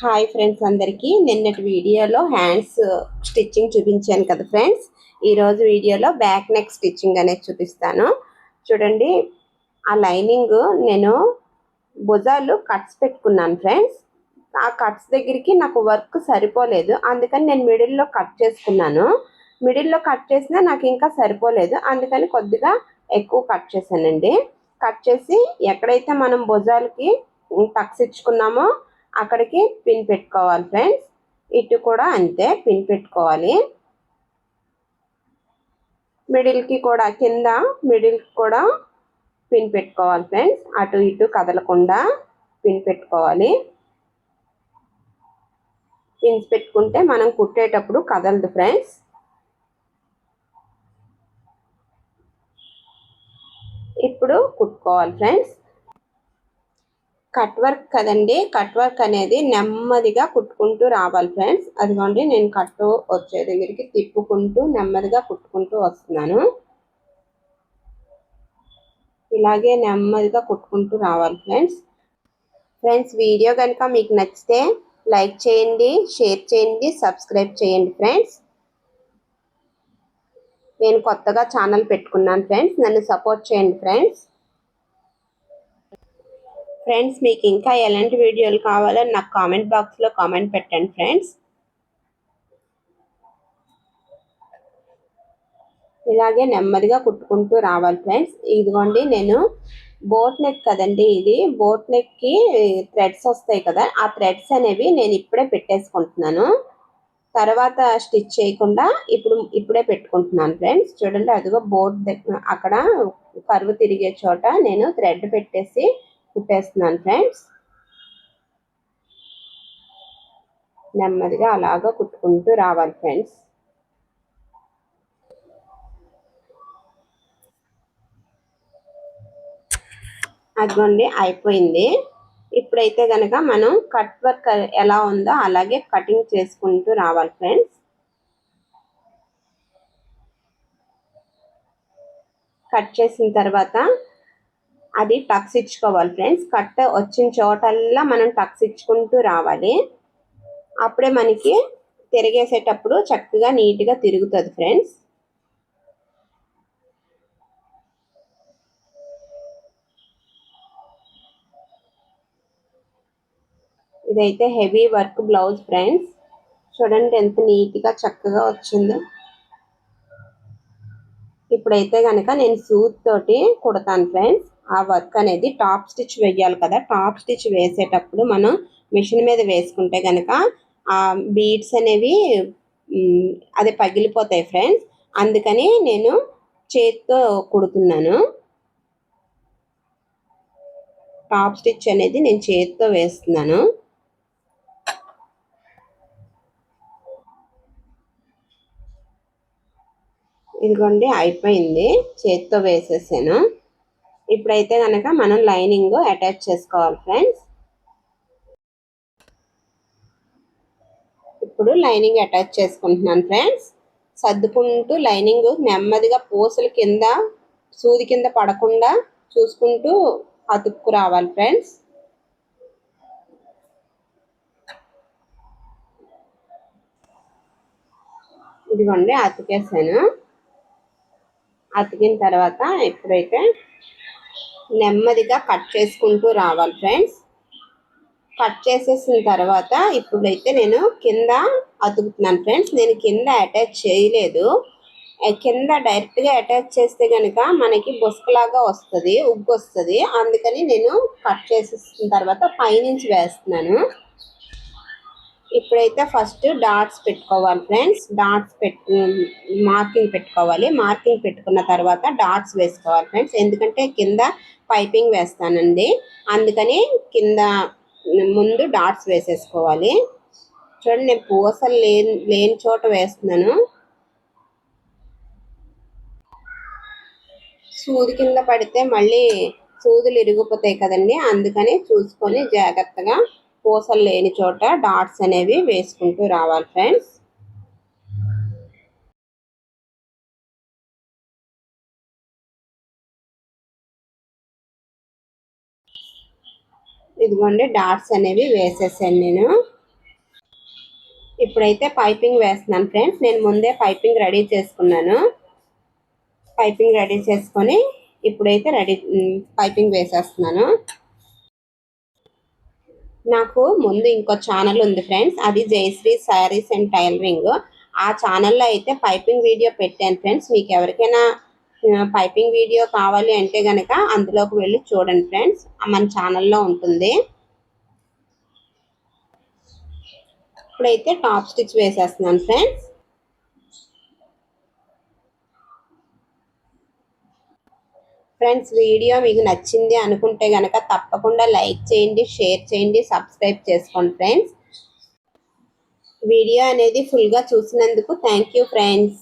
Hi friends, అందరికీ నిన్నటి వీడియోలో హ్యాండ్స్ స్టిచ్చింగ్ చూపించాను కదా ఫ్రెండ్స్. ఈరోజు వీడియోలో బ్యాక్ నెక్ స్టిచ్చింగ్ అనేది చూపిస్తాను. చూడండి, ఆ లైనింగ్ నేను భుజాలు కట్స్ పెట్టుకున్నాను ఫ్రెండ్స్. ఆ కట్స్ దగ్గరికి నాకు వర్క్ సరిపోలేదు, అందుకని నేను మిడిల్లో కట్ చేసుకున్నాను. మిడిల్లో కట్ చేసినా నాకు ఇంకా సరిపోలేదు, అందుకని కొద్దిగా ఎక్కువ కట్ చేశానండి. కట్ చేసి ఎక్కడైతే మనం భుజాలకి టక్స్ ఇచ్చుకున్నామో అక్కడికి పిన్ పెట్టుకోవాలి ఫ్రెండ్స్. ఇటు కూడా అంతే, పిన్ పెట్టుకోవాలి. మిడిల్కి కూడా, కింద మిడిల్కి కూడా పిన్ పెట్టుకోవాలి ఫ్రెండ్స్. అటు ఇటు కదలకుండా పిన్ పెట్టుకోవాలి. పిన్స్ పెట్టుకుంటే మనం కుట్టేటప్పుడు కదలదు ఫ్రెండ్స్. ఇప్పుడు కుట్టుకోవాలి ఫ్రెండ్స్. కట్ వర్క్ కదండి, కట్ వర్క్ అనేది నెమ్మదిగా కుట్టుకుంటూ రావాలి ఫ్రెండ్స్. అదిగోండి, నేను కట్టు వచ్చే దగ్గరికి తిప్పుకుంటూ నెమ్మదిగా కుట్టుకుంటూ వస్తున్నాను. ఇలాగే నెమ్మదిగా కుట్టుకుంటూ రావాలి ఫ్రెండ్స్. వీడియో కనుక మీకు నచ్చితే లైక్ చేయండి, షేర్ చేయండి, సబ్స్క్రైబ్ చేయండి ఫ్రెండ్స్. నేను కొత్తగా ఛానల్ పెట్టుకున్నాను ఫ్రెండ్స్, నన్ను సపోర్ట్ చేయండి ఫ్రెండ్స్. మీకు ఇంకా ఎలాంటి వీడియోలు కావాలో నాకు కామెంట్ బాక్స్లో కామెంట్ పెట్టండి ఫ్రెండ్స్. ఇలాగే నెమ్మదిగా కుట్టుకుంటూ రావాలి ఫ్రెండ్స్. ఇదిగోండి, నేను బోట్ నెక్ కదండి, ఇది బోట్ నెక్కి థ్రెడ్స్ వస్తాయి కదా, ఆ థ్రెడ్స్ అనేవి నేను ఇప్పుడే పెట్టేసుకుంటున్నాను. తర్వాత స్టిచ్ చేయకుండా ఇప్పుడే పెట్టుకుంటున్నాను ఫ్రెండ్స్. చూడండి, అదిగో బోట్ దగ్గర అక్కడ కరువు తిరిగే చోట నేను థ్రెడ్ పెట్టేసి కుట్టేస్తున్నాను ఫ్రెండ్స్. నెమ్మదిగా అలాగా కుట్టుకుంటూ రావాలి ఫ్రెండ్స్. అదిగోండి, అయిపోయింది. ఇప్పుడైతే కనుక మనం కట్ వర్క్ ఎలా ఉందో అలాగే కటింగ్ చేసుకుంటూ రావాలి ఫ్రెండ్స్. కట్ చేసిన తర్వాత అది టక్స్ ఇచ్చుకోవాలి ఫ్రెండ్స్. కట్ వచ్చిన చోటల్లా మనం టక్స్ ఇచ్చుకుంటూ రావాలి. అప్పుడే మనకి తిరిగేసేటప్పుడు చక్కగా నీట్గా తిరుగుతుంది ఫ్రెండ్స్. ఇదైతే హెవీ వర్క్ బ్లౌజ్ ఫ్రెండ్స్. చూడండి ఎంత నీట్గా చక్కగా వచ్చిందో. ఇప్పుడైతే కనుక నేను సూత్ తోటి కుడతాను ఫ్రెండ్స్. ఆ వర్క్ అనేది టాప్ స్టిచ్ వేయాలి కదా, టాప్ స్టిచ్ వేసేటప్పుడు మనం మిషన్ మీద వేసుకుంటే కనుక ఆ బీడ్స్ అనేవి అది పగిలిపోతాయి ఫ్రెండ్స్. అందుకని నేను చేతితో కుడుతున్నాను. టాప్ స్టిచ్ అనేది నేను చేతితో వేస్తున్నాను. ఇదిగోండి, అయిపోయింది, చేతితో వేసేసాను. ఇప్పుడైతే కనుక మనం లైనింగ్ అటాచ్ చేసుకోవాలి ఫ్రెండ్స్. ఇప్పుడు లైనింగ్ అటాచ్ చేసుకుంటున్నాను ఫ్రెండ్స్. సర్దుకుంటూ లైనింగ్ నెమ్మదిగా పూసల కింద, సూది కింద పడకుండా చూసుకుంటూ అతుక్కు రావాలి ఫ్రెండ్స్. ఇదిగోండి, అతికేసాను. అతికిన తర్వాత ఇప్పుడైతే నెమ్మదిగా కట్ చేసుకుంటూ రావాలి ఫ్రెండ్స్. కట్ చేసేసిన తర్వాత ఇప్పుడైతే నేను కింద అతుకుతున్నాను ఫ్రెండ్స్. నేను కింద అటాచ్ చేయలేదు. కింద డైరెక్ట్గా అటాచ్ చేస్తే కనుక మనకి బుసకలాగా వస్తుంది, ఉగ్గు వస్తుంది. అందుకని నేను కట్ చేసేసిన తర్వాత పైనుంచి వేస్తున్నాను. ఇప్పుడైతే ఫస్ట్ డాట్స్ పెట్టుకోవాలి ఫ్రెండ్స్. మార్కింగ్ పెట్టుకోవాలి. మార్కింగ్ పెట్టుకున్న తర్వాత డాట్స్ వేసుకోవాలి ఫ్రెండ్స్. ఎందుకంటే కింద పైపింగ్ వేస్తానండి, అందుకని కింద ముందు డాట్స్ వేసేసుకోవాలి. చూడండి, నేను పూసలు లేని చోట వేస్తున్నాను. సూది కింద పడితే మళ్ళీ సూదులు ఇరిగిపోతాయి కదండి, అందుకని చూసుకొని జాగ్రత్తగా పూసలు లేని చోట డాట్స్ అనేవి వేసుకుంటూ రావాలి ఫ్రెండ్స్. ఇదిగోండి, డాట్స్ అనేవి వేసేసాను నేను. ఇప్పుడైతే పైపింగ్ వేస్తున్నాను ఫ్రెండ్స్. నేను ముందే పైపింగ్ రెడీ చేసుకున్నాను. పైపింగ్ రెడీ చేసుకొని ఇప్పుడైతే పైపింగ్ వేసేస్తున్నాను. నాకు ముందు ఇంకో ఛానల్ ఉంది ఫ్రెండ్స్, అది జయశ్రీ శారీస్ అండ్ టైలరింగ్. ఆ ఛానల్లో అయితే పైపింగ్ వీడియో పెట్టాను ఫ్రెండ్స్. మీకు ఎవరికైనా పైపింగ్ వీడియో కావాలి అంటే కనుక అందులోకి వెళ్ళి చూడండి ఫ్రెండ్స్, మన ఛానల్లో ఉంటుంది. ఇప్పుడైతే టాప్ స్టిచ్ వేసేస్తున్నాను ఫ్రెండ్స్. ఫ్రెండ్స్, వీడియో మీకు నచ్చింది అనుకుంటే కనుక తప్పకుండా లైక్ చేయండి, షేర్ చేయండి, సబ్స్క్రైబ్ చేసుకోండి ఫ్రెండ్స్. వీడియో అనేది ఫుల్గా చూసినందుకు థ్యాంక్ యూ ఫ్రెండ్స్.